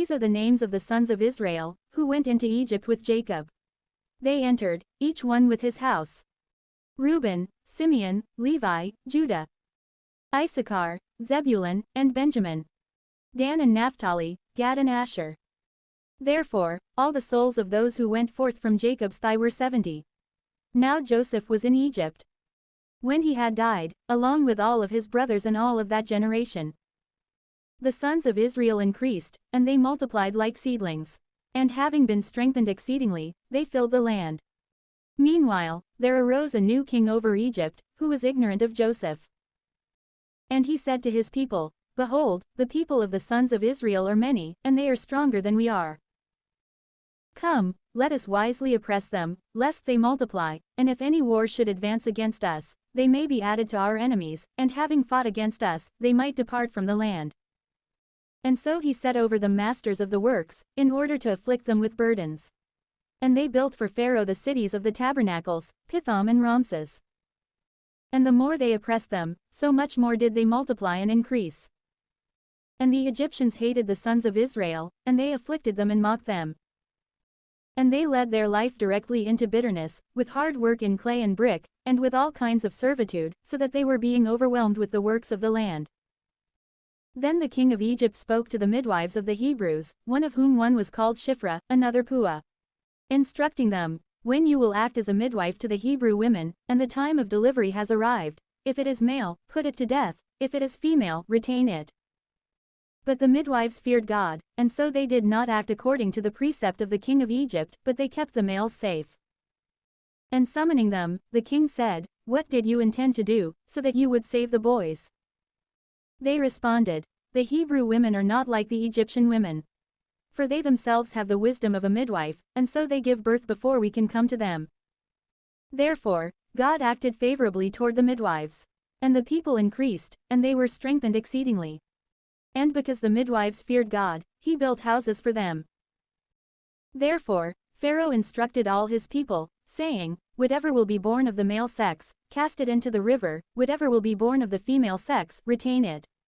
These are the names of the sons of Israel, who went into Egypt with Jacob. They entered, each one with his house. Reuben, Simeon, Levi, Judah, Issachar, Zebulun, and Benjamin, Dan and Naphtali, Gad and Asher. Therefore, all the souls of those who went forth from Jacob's thigh were 70. Now Joseph was in Egypt, when he had died, along with all of his brothers and all of that generation. The sons of Israel increased, and they multiplied like seedlings. And having been strengthened exceedingly, they filled the land. Meanwhile, there arose a new king over Egypt, who was ignorant of Joseph. And he said to his people, Behold, the people of the sons of Israel are many, and they are stronger than we are. Come, let us wisely oppress them, lest they multiply, and if any war should advance against us, they may be added to our enemies, and having fought against us, they might depart from the land. And so he set over them masters of the works, in order to afflict them with burdens. And they built for Pharaoh the cities of the tabernacles, Pithom and Ramses. And the more they oppressed them, so much more did they multiply and increase. And the Egyptians hated the sons of Israel, and they afflicted them and mocked them. And they led their life directly into bitterness, with hard work in clay and brick, and with all kinds of servitude, so that they were being overwhelmed with the works of the land. Then the king of Egypt spoke to the midwives of the Hebrews, one of whom one was called Shiphrah, another Puah, instructing them, When you will act as a midwife to the Hebrew women, and the time of delivery has arrived, if it is male, put it to death, if it is female, retain it. But the midwives feared God, and so they did not act according to the precept of the king of Egypt, but they kept the males safe. And summoning them, the king said, What did you intend to do, so that you would save the boys? They responded, The Hebrew women are not like the Egyptian women. For they themselves have the wisdom of a midwife, and so they give birth before we can come to them. Therefore, God acted favorably toward the midwives. And the people increased, and they were strengthened exceedingly. And because the midwives feared God, he built houses for them. Therefore, Pharaoh instructed all his people, saying, Whatever will be born of the male sex, cast it into the river, whatever will be born of the female sex, retain it.